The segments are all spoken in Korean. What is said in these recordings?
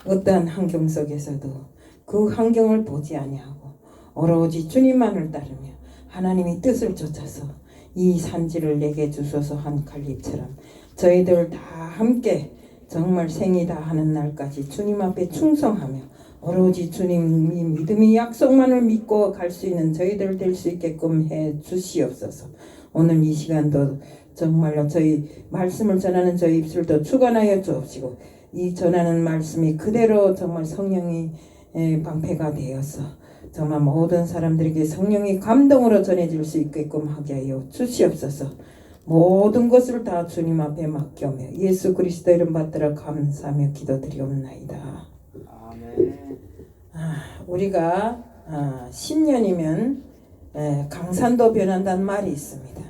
어떠한 환경 속에서도 그 환경을 보지 아니하고 오로지 주님만을 따르며 하나님의 뜻을 쫓아서 이 산지를 내게 주소서 한 갈렙처럼 저희들 다 함께 정말 생이 다 하는 날까지 주님 앞에 충성하며 오로지 주님이 믿음의 약속만을 믿고 갈 수 있는 저희들 될 수 있게끔 해 주시옵소서. 오늘 이 시간도 정말로 저희 말씀을 전하는 저희 입술도 주관하여 주옵시고 이 전하는 말씀이 그대로 정말 성령이 방패가 되어서 정말 모든 사람들에게 성령의 감동으로 전해질 수 있게끔 하게 하여 주시옵소서. 모든 것을 다 주님 앞에 맡겨며 예수 그리스도 이름 받들어 감사하며 기도드리옵나이다. 아멘. 우리가 10년이면 강산도 변한다는 말이 있습니다.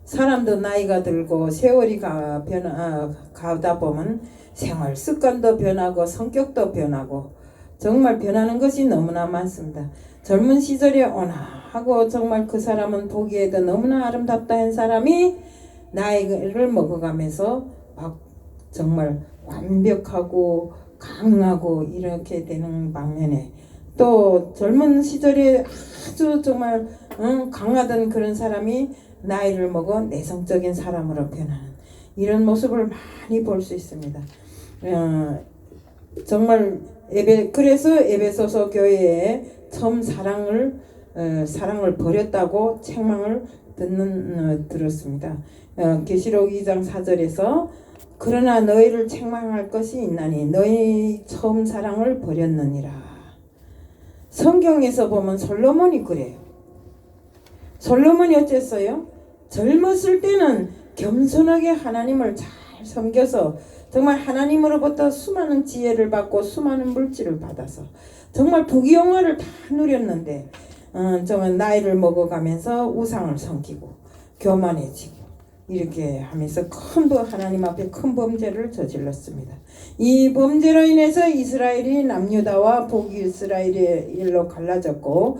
사람도 나이가 들고 세월이 가다 보면 생활 습관도 변하고 성격도 변하고 정말 변하는 것이 너무나 많습니다. 젊은 시절에 온화하고 정말 그 사람은 보기에도 너무나 아름답다 한 사람이 나이를 먹어가면서 막 정말 완벽하고 강하고 이렇게 되는 방면에 또 젊은 시절에 아주 정말 강하던 그런 사람이 나이를 먹어 내성적인 사람으로 변하는 이런 모습을 많이 볼 수 있습니다. 정말 그래서 에베소서 교회에 처음 사랑을 버렸다고 책망을 들었습니다. 계시록 2장 4절에서 그러나 너희를 책망할 것이 있나니 너희 처음 사랑을 버렸느니라. 성경에서 보면 솔로몬이 그래요. 솔로몬이 어땠어요? 젊었을 때는 겸손하게 하나님을 잘 섬겨서 정말 하나님으로부터 수많은 지혜를 받고 수많은 물질을 받아서 정말 부귀영화를 다 누렸는데 정말 나이를 먹어가면서 우상을 섬기고 교만해지고 이렇게 하면서 하나님 앞에 큰 범죄를 저질렀습니다. 이 범죄로 인해서 이스라엘이 남유다와 북이스라엘로 갈라졌고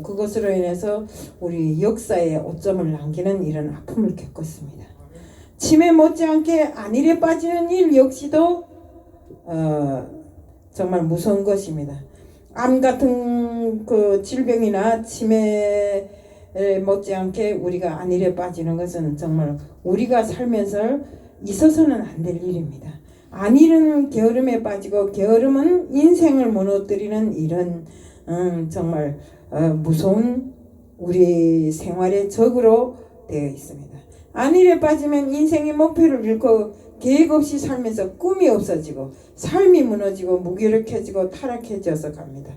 그것으로 인해서 우리 역사에 오점을 남기는 이런 아픔을 겪었습니다. 치매 못지않게 안일에 빠지는 일 역시도 정말 무서운 것입니다. 암 같은 그 질병이나 치매 못지않게 우리가 안일에 빠지는 것은 정말 우리가 살면서 있어서는 안 될 일입니다. 안일은 게으름에 빠지고 게으름은 인생을 무너뜨리는 이런 정말 무서운 우리 생활의 적으로 되어 있습니다. 안일에 빠지면 인생의 목표를 잃고 계획 없이 살면서 꿈이 없어지고 삶이 무너지고 무기력해지고 타락해져서 갑니다.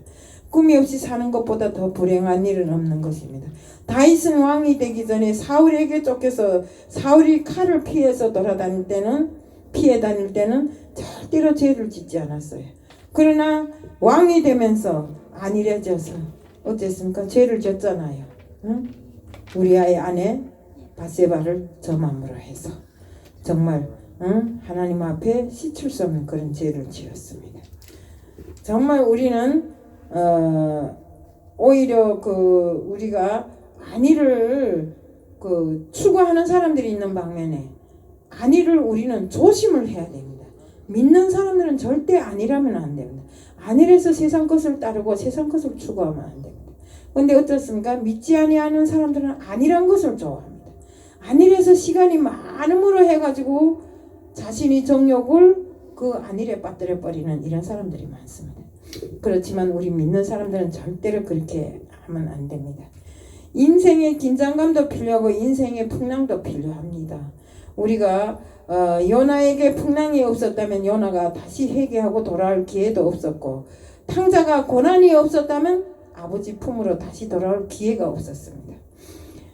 꿈이 없이 사는 것보다 더 불행한 일은 없는 것입니다. 다윗은 왕이 되기 전에 사울에게 쫓겨서 사울이 칼을 피해 다닐 때는 절대로 죄를 짓지 않았어요. 그러나 왕이 되면서 안일해져서 어땠습니까? 죄를 졌잖아요. 우리 아이 아내 바세바를 저맘으로 해서 정말 하나님 앞에 씻을 수 없는 그런 죄를 지었습니다. 정말 우리는 오히려 우리가 안일을 추구하는 사람들이 있는 방면에 안일을 우리는 조심을 해야 됩니다. 믿는 사람들은 절대 안일하면 안 됩니다. 안일해서 세상 것을 따르고 세상 것을 추구하면 안 됩니다. 그런데 어떻습니까? 믿지 아니하는 사람들은 안일한 것을 좋아합니다. 안일해서 시간이 많음으로 해가지고 자신이 정욕을 그 안일에 빠뜨려 버리는 이런 사람들이 많습니다. 그렇지만 우리 믿는 사람들은 절대로 그렇게 하면 안 됩니다. 인생의 긴장감도 필요하고 인생의 풍랑도 필요합니다. 우리가 요나에게 풍랑이 없었다면 요나가 다시 회개하고 돌아올 기회도 없었고 탕자가 고난이 없었다면 아버지 품으로 다시 돌아올 기회가 없었습니다.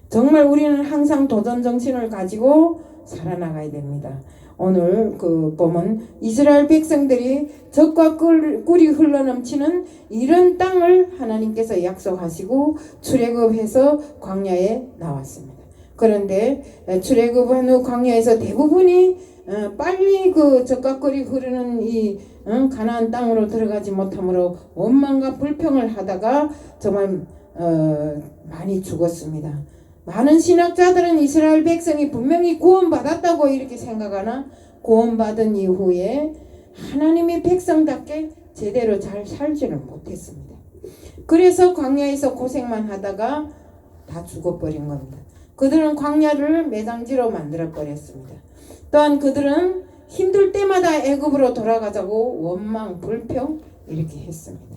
정말 우리는 항상 도전 정신을 가지고 살아나가야 됩니다. 오늘 보면 이스라엘 백성들이 젖과 꿀이 흘러넘치는 이런 땅을 하나님께서 약속하시고 출애굽해서 광야에 나왔습니다. 그런데 출애굽한 후 광야에서 대부분이 빨리 젖과 꿀이 흐르는 이 가나안 땅으로 들어가지 못하므로 원망과 불평을 하다가 정말 많이 죽었습니다. 많은 신학자들은 이스라엘 백성이 분명히 구원받았다고 이렇게 생각하나 구원받은 이후에 하나님의 백성답게 제대로 잘 살지를 못했습니다. 그래서 광야에서 고생만 하다가 다 죽어버린 겁니다. 그들은 광야를 매장지로 만들어 버렸습니다. 또한 그들은 힘들 때마다 애굽으로 돌아가자고 원망 불평 이렇게 했습니다.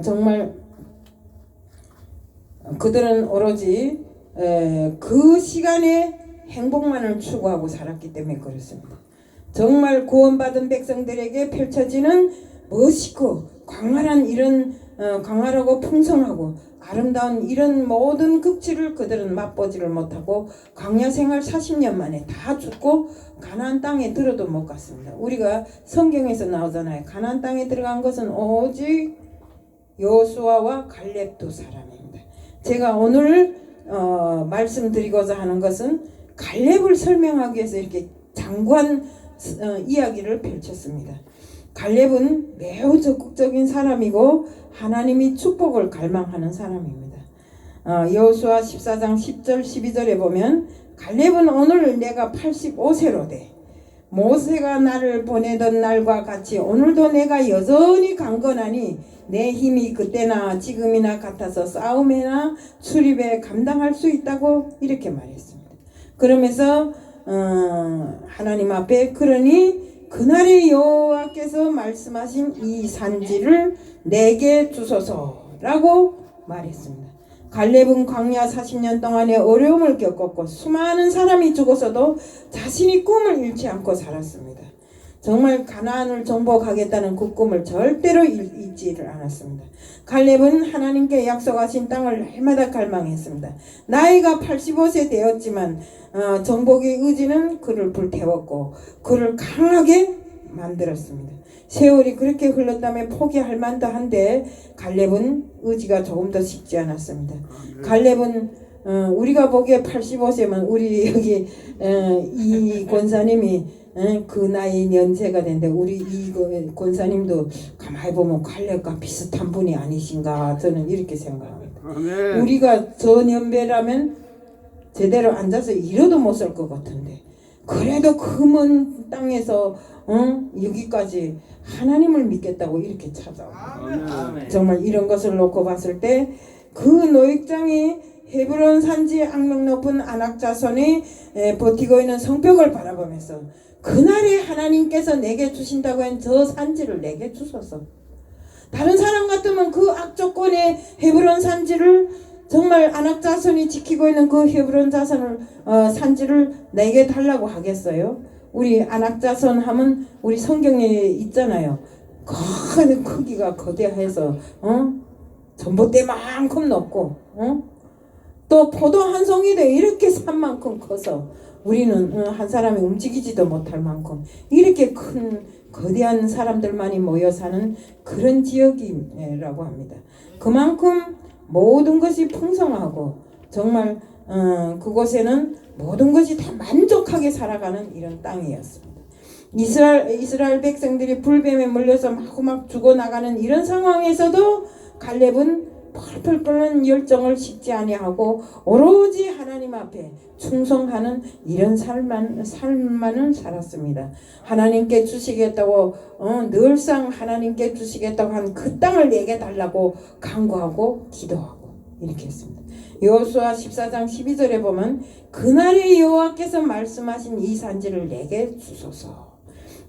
정말 그들은 오로지 그 시간에 행복만을 추구하고 살았기 때문에 그렇습니다. 정말 구원받은 백성들에게 펼쳐지는 멋있고 광활한 이런 광활하고 풍성하고 아름다운 이런 모든 극치를 그들은 맛보지를 못하고 광야 생활 40년 만에 다 죽고 가나안 땅에 들어도 못 갔습니다. 우리가 성경에서 나오잖아요. 가나안 땅에 들어간 것은 오직 여호수아와 갈렙 두 사람입니다. 제가 오늘 말씀드리고자 하는 것은 갈렙을 설명하기 위해서 이렇게 장관 이야기를 펼쳤습니다. 갈렙은 매우 적극적인 사람이고 하나님이 축복을 갈망하는 사람입니다. 여호수아 14장 10절 12절에 보면 갈렙은 오늘 내가 85세로 돼 모세가 나를 보내던 날과 같이 오늘도 내가 여전히 강건하니 내 힘이 그때나 지금이나 같아서 싸움이나 출입에 감당할 수 있다고 이렇게 말했습니다. 그러면서 하나님 앞에 그러니 그날의 여호와께서 말씀하신 이 산지를 내게 주소서라고 말했습니다. 갈렙은 광야 40년 동안의 어려움을 겪었고 수많은 사람이 죽어서도 자신이 꿈을 잃지 않고 살았습니다. 정말 가나안을 정복하겠다는 그 꿈을 절대로 잊지를 않았습니다. 갈렙은 하나님께 약속하신 땅을 날마다 갈망했습니다. 나이가 85세 되었지만 정복의 의지는 그를 불태웠고 그를 강하게 만들었습니다. 세월이 그렇게 흘렀다면 포기할 만도 한데 갈렙은 의지가 조금 더 식지 않았습니다. 갈렙은 우리가 보기에 85세면 우리 여기 이 권사님이 그 나이 연세가 된데 우리 이 권사님도 가만히 보면 갈렙과 비슷한 분이 아니신가 저는 이렇게 생각합니다. 우리가 저 연배라면 제대로 앉아서 일어도 못 설 것 같은데 그래도 그 먼 땅에서 여기까지 하나님을 믿겠다고 이렇게 찾아옵니다. 정말 이런 것을 놓고 봤을 때 그 노획장이 헤브론 산지 악명 높은 아낙 자손이 버티고 있는 성벽을 바라보면서 그날에 하나님께서 내게 주신다고 한 저 산지를 내게 주소서. 다른 사람 같으면 그 악조건의 헤브론 산지를 정말 아낙 자손이 지키고 있는 그 헤브론 자손을 산지를 내게 달라고 하겠어요? 우리 아낙 자손 하면 우리 성경에 있잖아요. 큰 크기가 거대해서 전봇대만큼 높고 또 포도 한 송이도 이렇게 산만큼 커서 우리는 한 사람이 움직이지도 못할 만큼 이렇게 큰 거대한 사람들만이 모여 사는 그런 지역이라고 합니다. 그만큼 모든 것이 풍성하고 정말 그곳에는 모든 것이 다 만족하게 살아가는 이런 땅이었습니다. 이스라엘 백성들이 불뱀에 물려서 막 죽어나가는 이런 상황에서도 갈렙은 펄펄 끓는 열정을 식지 아니하고 오로지 하나님 앞에 충성하는 이런 삶만을 살았습니다. 하나님께 주시겠다고 늘상 하나님께 주시겠다고 한 그 땅을 내게 달라고 간구하고 기도하고 이렇게 했습니다. 여호수아 14장 12절에 보면 그날의 여호와께서 말씀하신 이 산지를 내게 주소서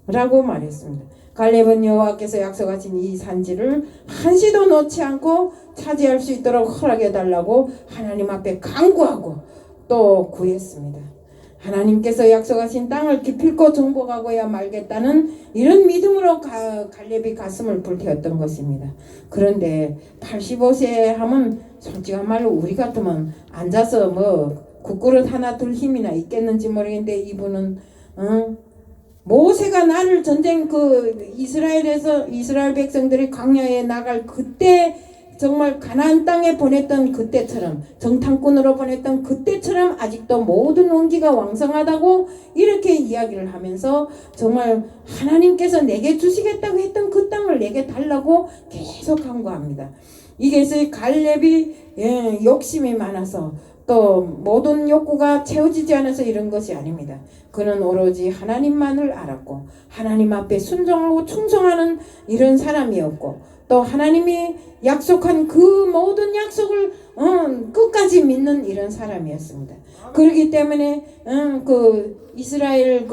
라고 말했습니다. 갈렙은 여호와께서 약속하신 이 산지를 한시도 놓지 않고 차지할 수 있도록 허락해 달라고 하나님 앞에 간구하고 또 구했습니다. 하나님께서 약속하신 땅을 기필코 정복하고야 말겠다는 이런 믿음으로 갈렙이 가슴을 불태웠던 것입니다. 그런데 85세 하면 솔직한 말로 우리 같으면 앉아서 뭐 국그릇 하나 들 힘이나 있겠는지 모르겠는데 이분은 모세가 나를 전쟁 이스라엘 백성들이 광야에 나갈 그때 정말 가나안 땅에 보냈던 그때처럼 정탐꾼으로 보냈던 그때처럼 아직도 모든 원기가 왕성하다고 이렇게 이야기를 하면서 정말 하나님께서 내게 주시겠다고 했던 그 땅을 내게 달라고 계속 간구합니다. 이게 갈렙이 욕심이 많아서 또 모든 욕구가 채워지지 않아서 이런 것이 아닙니다. 그는 오로지 하나님만을 알았고 하나님 앞에 순종하고 충성하는 이런 사람이었고 또 하나님이 약속한 그 모든 약속을 끝까지 믿는 이런 사람이었습니다. 그렇기 때문에 그 이스라엘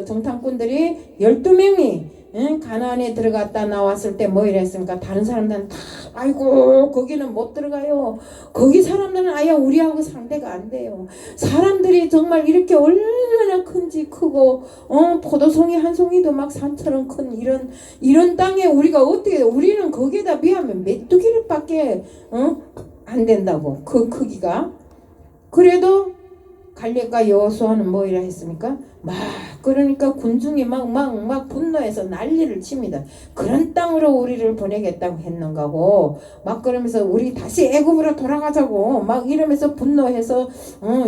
정탐꾼들이 12명이 가나안에 들어갔다 나왔을 때 뭐 이랬습니까? 다른 사람들은 다 아이고 거기는 못 들어가요. 거기 사람들은 아예 우리하고 상대가 안 돼요. 사람들이 정말 이렇게 얼마나 큰지 크고 포도송이 한 송이도 막 산처럼 큰 이런 땅에 우리가 어떻게 우리는 거기에다 비하면 메뚜기밖에 안 된다고 그 크기가. 그래도 갈렙과 여호수아는 뭐 이라 했습니까? 그러니까 군중이 막 분노해서 난리를 칩니다. 그런 땅으로 우리를 보내겠다고 했는가고 막 그러면서 우리 다시 애굽으로 돌아가자고 막 이러면서 분노해서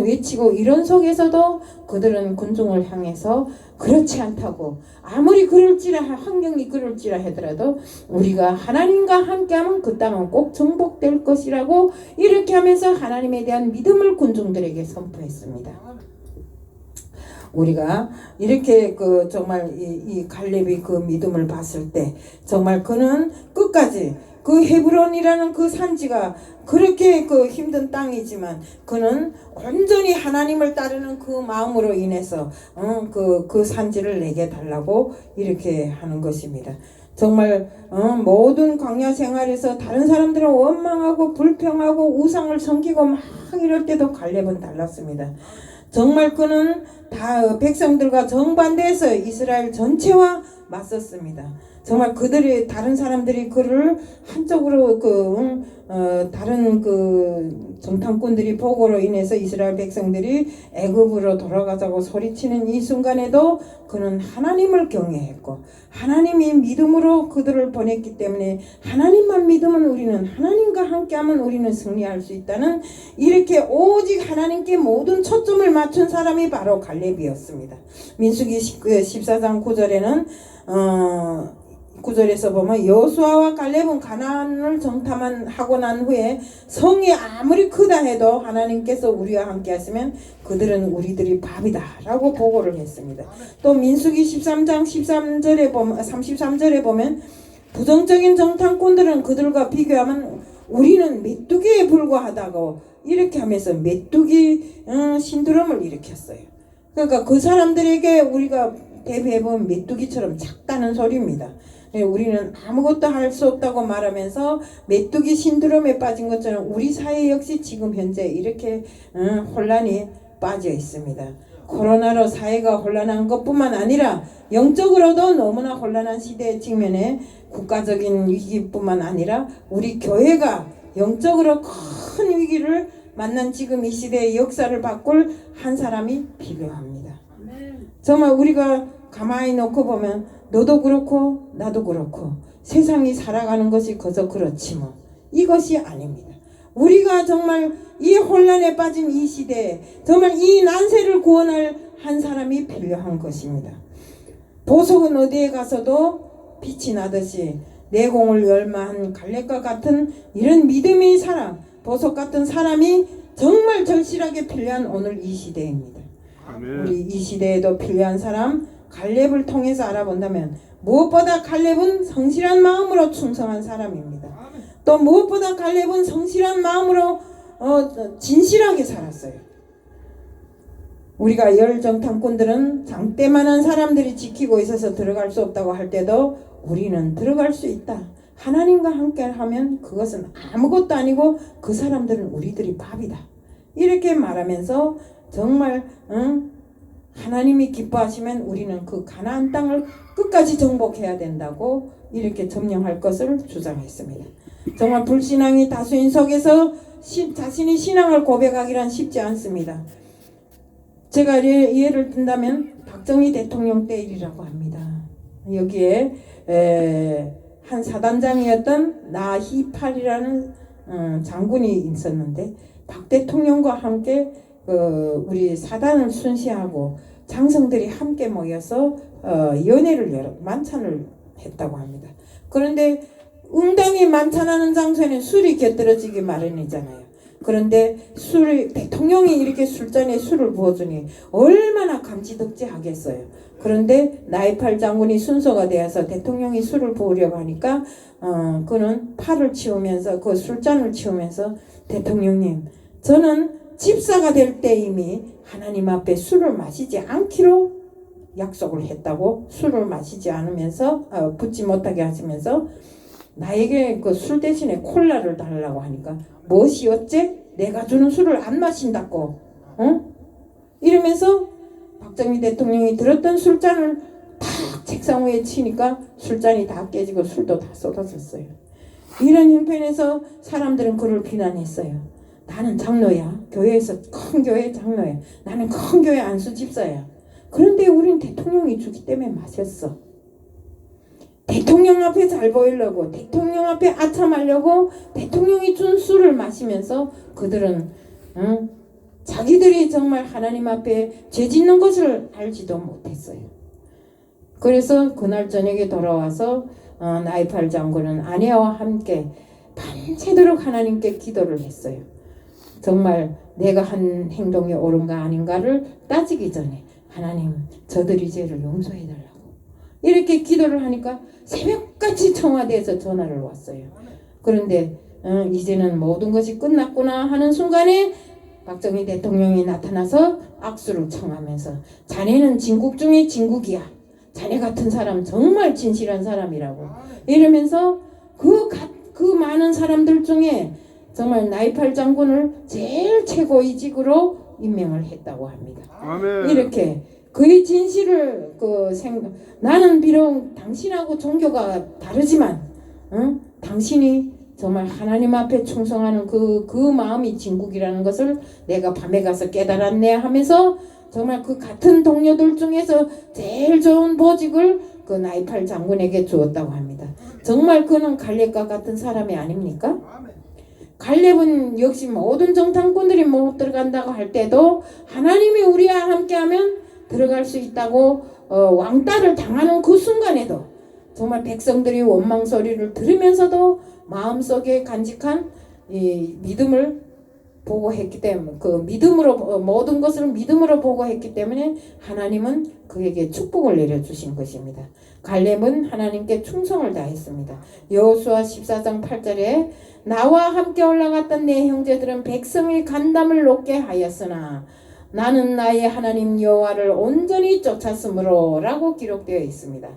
외치고 이런 속에서도 그들은 군중을 향해서 그렇지 않다고 아무리 환경이 그럴지라 하더라도 우리가 하나님과 함께하면 그 땅은 꼭 정복될 것이라고 이렇게 하면서 하나님에 대한 믿음을 군중들에게 선포했습니다. 우리가 이렇게 정말 이 갈렙이 그 믿음을 봤을 때 정말 그는 끝까지 그 헤브론이라는 그 산지가 그렇게 힘든 땅이지만 그는 온전히 하나님을 따르는 그 마음으로 인해서 그 산지를 내게 달라고 이렇게 하는 것입니다. 정말 모든 광야 생활에서 다른 사람들은 원망하고 불평하고 우상을 섬기고 막 이럴 때도 갈렙은 달랐습니다. 정말 그는 다 백성들과 정반대해서 이스라엘 전체와 맞섰습니다. 정말 다른 사람들이 그를 한쪽으로 다른 정탐꾼들이 보고로 인해서 이스라엘 백성들이 애굽으로 돌아가자고 소리치는 이 순간에도 그는 하나님을 경외했고 하나님이 믿음으로 그들을 보냈기 때문에 하나님만 믿으면 우리는 하나님과 함께하면 우리는 승리할 수 있다는 이렇게 오직 하나님께 모든 초점을 맞춘 사람이 바로 갈렙이었습니다. 민수기 14장 9절에는 9절에서 보면 여호수아와 갈렙은 가나안을 정탐하고 난 후에 성이 아무리 크다 해도 하나님께서 우리와 함께 하시면 그들은 우리들이 밥이다 라고 보고를 했습니다. 또 민수기 13장 33절에 보면 부정적인 정탐꾼들은 그들과 비교하면 우리는 메뚜기에 불과하다고 이렇게 하면서 메뚜기 신드롬을 일으켰어요. 그러니까 그 사람들에게 우리가 대부분 메뚜기처럼 작다는 소리입니다. 우리는 아무것도 할 수 없다고 말하면서 메뚜기 신드롬에 빠진 것처럼 우리 사회 역시 지금 현재 이렇게 혼란이 빠져 있습니다. 코로나로 사회가 혼란한 것뿐만 아니라 영적으로도 너무나 혼란한 시대에 직면해 국가적인 위기뿐만 아니라 우리 교회가 영적으로 큰 위기를 만난 지금 이 시대의 역사를 바꿀 한 사람이 필요합니다. 정말 우리가 가만히 놓고 보면 너도 그렇고 나도 그렇고 세상이 살아가는 것이 그저 그렇지 뭐 이것이 아닙니다. 우리가 정말 이 혼란에 빠진 이 시대에 정말 이 난세를 구원할 한 사람이 필요한 것입니다. 보석은 어디에 가서도 빛이 나듯이 내공을 열마한 갈렙과 같은 이런 믿음의 사람, 보석 같은 사람이 정말 절실하게 필요한 오늘 이 시대입니다. 아멘. 우리 이 시대에도 필요한 사람 갈렙을 통해서 알아본다면 무엇보다 갈렙은 성실한 마음으로 충성한 사람입니다. 또 무엇보다 갈렙은 성실한 마음으로 진실하게 살았어요. 우리가 열 정탐꾼들은 장대만한 사람들이 지키고 있어서 들어갈 수 없다고 할 때도 우리는 들어갈 수 있다. 하나님과 함께 하면 그것은 아무것도 아니고 그 사람들은 우리들이 밥이다. 이렇게 말하면서 정말 하나님이 기뻐하시면 우리는 그 가나안 땅을 끝까지 정복해야 된다고 이렇게 점령할 것을 주장했습니다. 정말 불신앙이 다수인 속에서 자신이 신앙을 고백하기란 쉽지 않습니다. 제가 예를 든다면 박정희 대통령 때 일이라고 합니다. 여기에 한 사단장이었던 나희팔이라는 장군이 있었는데 박 대통령과 함께 우리 사단을 순시하고 장성들이 함께 모여서 연회를 만찬을 했다고 합니다. 그런데 응당이 만찬하는 장소에는 술이 곁들여지기 마련이잖아요. 그런데 대통령이 이렇게 술잔에 술을 부어주니 얼마나 감지덕지하겠어요. 그런데 나이팔 장군이 순서가 되어서 대통령이 술을 부으려고 하니까 그는 팔을 치우면서 그 술잔을 치우면서 대통령님, 저는 집사가 될 때 이미 하나님 앞에 술을 마시지 않기로 약속을 했다고, 술을 마시지 않으면서 붓지 못하게 하시면서 나에게 그 술 대신에 콜라를 달라고 하니까 무엇이 어째? 내가 주는 술을 안 마신다고, 이러면서 박정희 대통령이 들었던 술잔을 탁 책상 위에 치니까 술잔이 다 깨지고 술도 다 쏟아졌어요. 이런 형편에서 사람들은 그를 비난했어요. 나는 장로야. 교회에서 큰 교회 장로야. 나는 큰 교회 안수 집사야. 그런데 우린 대통령이 주기 때문에 마셨어. 대통령 앞에 잘 보이려고, 대통령 앞에 아참하려고 대통령이 준 술을 마시면서 그들은 자기들이 정말 하나님 앞에 죄 짓는 것을 알지도 못했어요. 그래서 그날 저녁에 돌아와서 나이팔 장군은 아내와 함께 밤새도록 하나님께 기도를 했어요. 정말 내가 한 행동이 옳은가 아닌가를 따지기 전에 하나님, 저들이 죄를 용서해달라고 이렇게 기도를 하니까 새벽같이 청와대에서 전화를 왔어요. 그런데 이제는 모든 것이 끝났구나 하는 순간에 박정희 대통령이 나타나서 악수를 청하면서 자네는 진국 중에 진국이야. 자네 같은 사람 정말 진실한 사람이라고 이러면서 그 많은 사람들 중에 정말 나이팔 장군을 제일 최고위직으로 임명을 했다고 합니다. 아멘. 이렇게 그의 진실을 나는 비록 당신하고 종교가 다르지만 당신이 정말 하나님 앞에 충성하는 그 마음이 진국이라는 것을 내가 밤에 가서 깨달았네 하면서 정말 그 같은 동료들 중에서 제일 좋은 보직을 그 나이팔 장군에게 주었다고 합니다. 정말 그는 갈렙과 같은 사람이 아닙니까? 갈렙은 역시 모든 정탐꾼들이 못 들어간다고 할 때도 하나님이 우리와 함께하면 들어갈 수 있다고 왕따를 당하는 그 순간에도 정말 백성들이 원망 소리를 들으면서도 마음속에 간직한 이 믿음을 보고했기 때문에 그 믿음으로 모든 것을 믿음으로 보고했기 때문에 하나님은 그에게 축복을 내려주신 것입니다. 갈렙은 하나님께 충성을 다했습니다. 여호수아 14장 8절에 나와 함께 올라갔던 내 형제들은 백성의 간담을 높게 하였으나 나는 나의 하나님 여호와를 온전히 쫓았으므로 라고 기록되어 있습니다.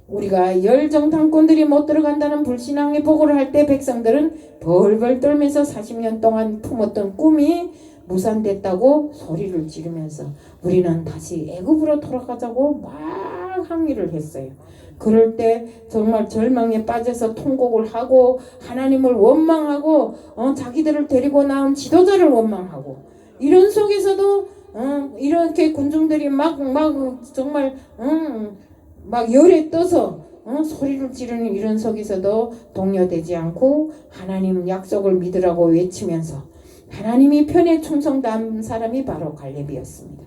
우리가 열정탐꾼들이 못 들어간다는 불신앙의 보고를 할 때 백성들은 벌벌 떨면서 40년 동안 품었던 꿈이 무산됐다고 소리를 지르면서 우리는 다시 애굽으로 돌아가자고 막 항의를 했어요. 그럴 때 정말 절망에 빠져서 통곡을 하고 하나님을 원망하고 자기들을 데리고 나온 지도자를 원망하고 이런 속에서도 이렇게 군중들이 막 정말 막 열에 떠서 소리를 지르는 이런 속에서도 동요되지 않고 하나님 약속을 믿으라고 외치면서 하나님이 편에 충성한 사람이 바로 갈렙이었습니다.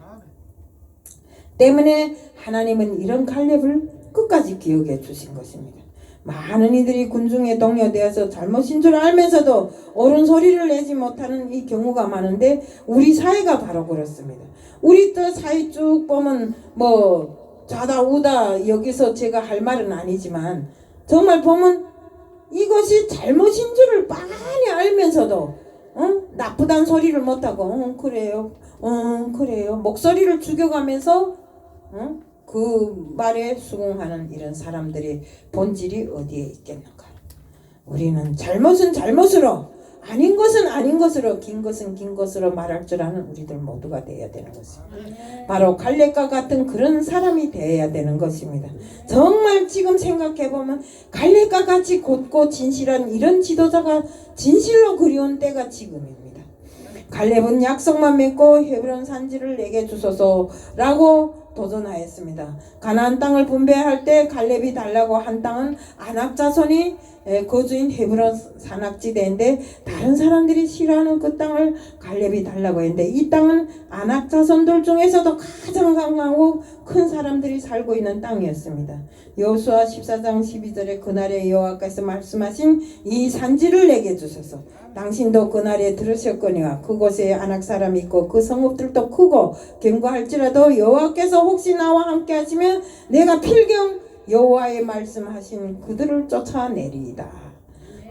때문에 하나님은 이런 갈렙을 끝까지 기억해 주신 것입니다. 많은 이들이 군중에 동요되어서 잘못인 줄 알면서도 옳은 소리를 내지 못하는 이 경우가 많은데 우리 사회가 바로 그렇습니다. 우리 또 사회 쭉 보면 좌다 우다 여기서 제가 할 말은 아니지만 정말 보면 이것이 잘못인 줄을 빤히 알면서도 나쁘단 소리를 못하고 그래요 목소리를 죽여가면서 그 말에 수긍하는 이런 사람들의 본질이 어디에 있겠는가. 우리는 잘못은 잘못으로 아닌 것은 아닌 것으로 긴 것은 긴 것으로 말할 줄 아는 우리들 모두가 되어야 되는 것입니다. 바로 갈렙과 같은 그런 사람이 되어야 되는 것입니다. 정말 지금 생각해보면 갈렙과 같이 곧고 진실한 이런 지도자가 진실로 그리운 때가 지금입니다. 갈렙은 약속만 맺고 헤브론 산지를 내게 주소서라고 도전하였습니다. 가나안 땅을 분배할 때 갈렙이 달라고 한 땅은 아낙 자손이 거주인 헤브론 산악지대인데 다른 사람들이 싫어하는 그 땅을 갈렙이 달라고 했는데 이 땅은 아낙 자손들 중에서도 가장 강하고 큰 사람들이 살고 있는 땅이었습니다. 여호수아 14장 12절에 그날에 여호와께서 말씀하신 이 산지를 내게 주소서. 당신도 그날에 들으셨거니와 그곳에 아낙 사람이 있고 그 성읍들도 크고 견고할지라도 여호와께서 혹시 나와 함께 하시면 내가 필경 여호와의 말씀하신 그들을 쫓아내리이다.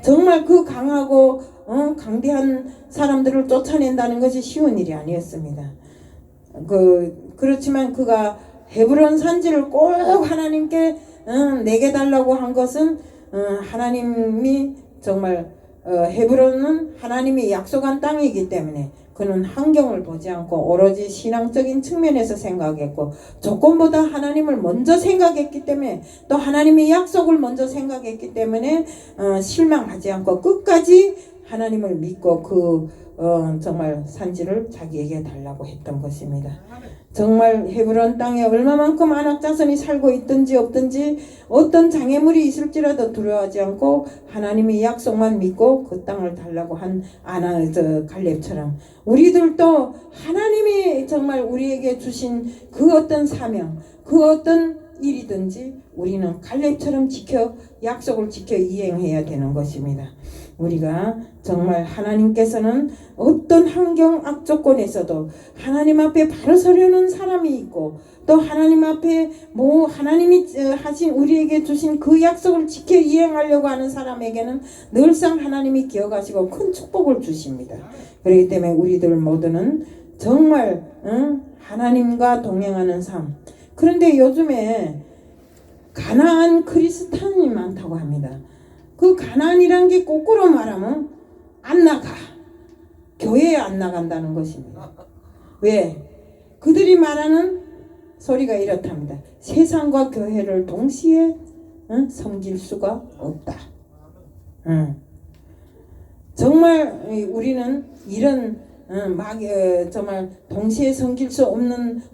정말 그 강하고 강대한 사람들을 쫓아낸다는 것이 쉬운 일이 아니었습니다. 그렇지만 그가 헤브론 산지를 꼭 하나님께 내게 달라고 한 것은 하나님이 정말 헤브론은 하나님이 약속한 땅이기 때문에 그는 환경을 보지 않고 오로지 신앙적인 측면에서 생각했고 조건보다 하나님을 먼저 생각했기 때문에 또 하나님의 약속을 먼저 생각했기 때문에 실망하지 않고 끝까지 하나님을 믿고 정말 산지를 자기에게 달라고 했던 것입니다. 정말 헤브론 땅에 얼마만큼 아낙 자손이 살고 있든지 없든지 어떤 장애물이 있을지라도 두려워하지 않고 하나님의 약속만 믿고 그 땅을 달라고 한 갈렙처럼 우리들도 하나님이 정말 우리에게 주신 그 어떤 사명, 그 어떤 일이든지 우리는 갈렙처럼 약속을 지켜 이행해야 되는 것입니다. 우리가 정말 하나님께서는 어떤 환경 악조건에서도 하나님 앞에 바로 서려는 사람이 있고 또 하나님 앞에 하나님이 하신 우리에게 주신 그 약속을 지켜 이행하려고 하는 사람에게는 늘상 하나님이 기억하시고 큰 축복을 주십니다. 그렇기 때문에 우리들 모두는 정말 하나님과 동행하는 삶. 그런데 요즘에 가나안 크리스찬이 많다고 합니다. 그 가나안이란 게 거꾸로 말하면 안 나가. 교회에 안 나간다는 것입니다. 왜? 그들이 말하는 소리가 이렇답니다. 세상과 교회를 동시에 섬길 수가 없다. 정말 우리는 이런 정말 동시에 섬길 수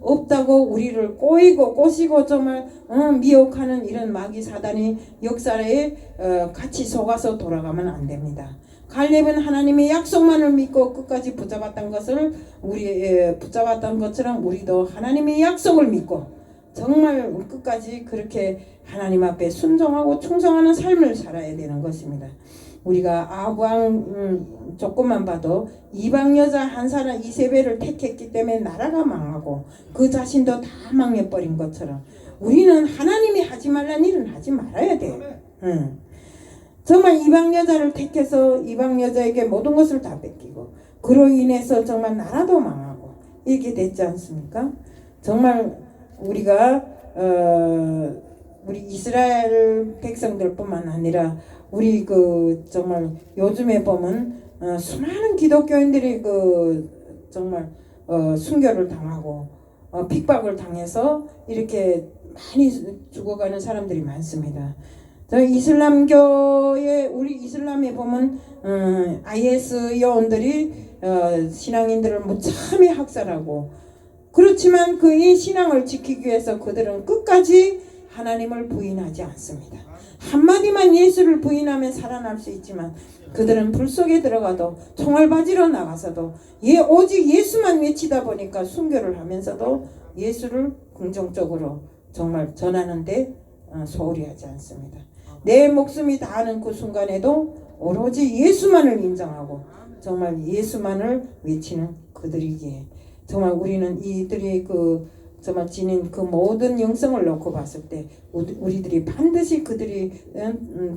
없다고 우리를 꼬시고 정말 미혹하는 이런 마귀 사단이 역사에 같이 속아서 돌아가면 안 됩니다. 갈렙은 하나님의 약속만을 믿고 끝까지 붙잡았던 것처럼 우리도 하나님의 약속을 믿고 정말 끝까지 그렇게 하나님 앞에 순종하고 충성하는 삶을 살아야 되는 것입니다. 우리가 아브람 조금만 봐도 이방 여자 한 사람 이세벨을 택했기 때문에 나라가 망하고 그 자신도 다 망해버린 것처럼 우리는 하나님이 하지 말란 일은 하지 말아야 돼. 정말 이방 여자를 택해서 이방 여자에게 모든 것을 다 뺏기고 그로 인해서 정말 나라도 망하고 이렇게 됐지 않습니까? 정말 우리가 우리 이스라엘 백성들뿐만 아니라 우리 정말 요즘에 보면 수많은 기독교인들이 정말 순교를 당하고 핍박을 당해서 이렇게 많이 죽어가는 사람들이 많습니다. 이슬람교에 우리 이슬람에 보면 IS 요원들이 신앙인들을 무참히 학살하고 그렇지만 이 신앙을 지키기 위해서 그들은 끝까지 하나님을 부인하지 않습니다. 한마디만 예수를 부인하면 살아날 수 있지만 그들은 불 속에 들어가도 총알바지로 나가서도 오직 예수만 외치다 보니까 순교를 하면서도 예수를 긍정적으로 정말 전하는데 소홀히 하지 않습니다. 내 목숨이 다하는 그 순간에도 오로지 예수만을 인정하고 정말 예수만을 외치는 그들이기에 정말 우리는 이들이 정말 지닌 그 모든 영성을 놓고 봤을 때 우리들이 반드시 그들이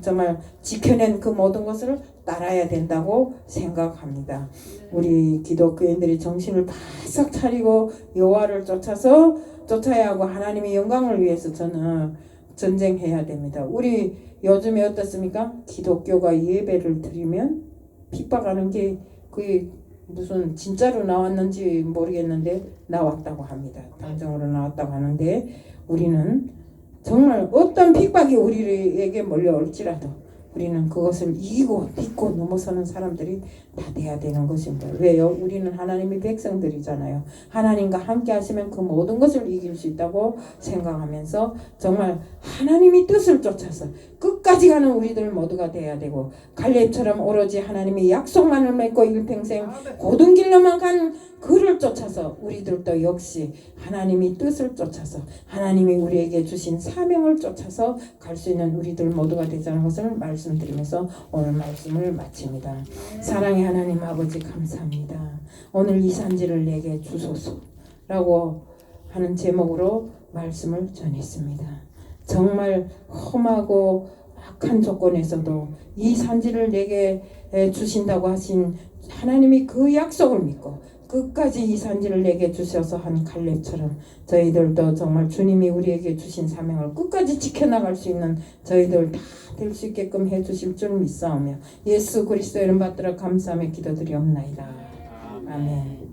정말 지켜낸 그 모든 것을 따라야 된다고 생각합니다. 우리 기독교인들이 정신을 바싹 차리고 여호와를 쫓아야 하고 하나님의 영광을 위해서 전쟁해야 됩니다. 우리 요즘에 어떻습니까? 기독교가 예배를 드리면 핍박하는 게 그게 무슨 진짜로 나왔는지 모르겠는데 나왔다고 합니다. 당정으로 나왔다고 하는데 우리는 정말 어떤 핍박이 우리에게 몰려올지라도 우리는 그것을 이기고 믿고 넘어서는 사람들이 다 돼야 되는 것입니다. 왜요? 우리는 하나님의 백성들이잖아요. 하나님과 함께 하시면 그 모든 것을 이길 수 있다고 생각하면서 정말 하나님의 뜻을 쫓아서 끝까지 가는 우리들 모두가 돼야 되고, 갈렙처럼 오로지 하나님의 약속만을 맺고 일평생 고든 길로만 간 그를 쫓아서 우리들도 역시 하나님의 뜻을 쫓아서 하나님이 우리에게 주신 사명을 쫓아서 갈 수 있는 우리들 모두가 되자는 것을 말씀드리면서 오늘 말씀을 마칩니다. 사랑의 하나님 아버지 감사합니다. 오늘 이 산지를 내게 주소서라고 하는 제목으로 말씀을 전했습니다. 정말 험하고 악한 조건에서도 이 산지를 내게 주신다고 하신 하나님이 그 약속을 믿고 끝까지 이 산지를 내게 주셔서 한 갈렙처럼 저희들도 정말 주님이 우리에게 주신 사명을 끝까지 지켜나갈 수 있는 저희들 다 될 수 있게끔 해주실 줄 믿사오며 예수 그리스도 이름 받들어 감사하며 기도드리옵나이다. 아멘.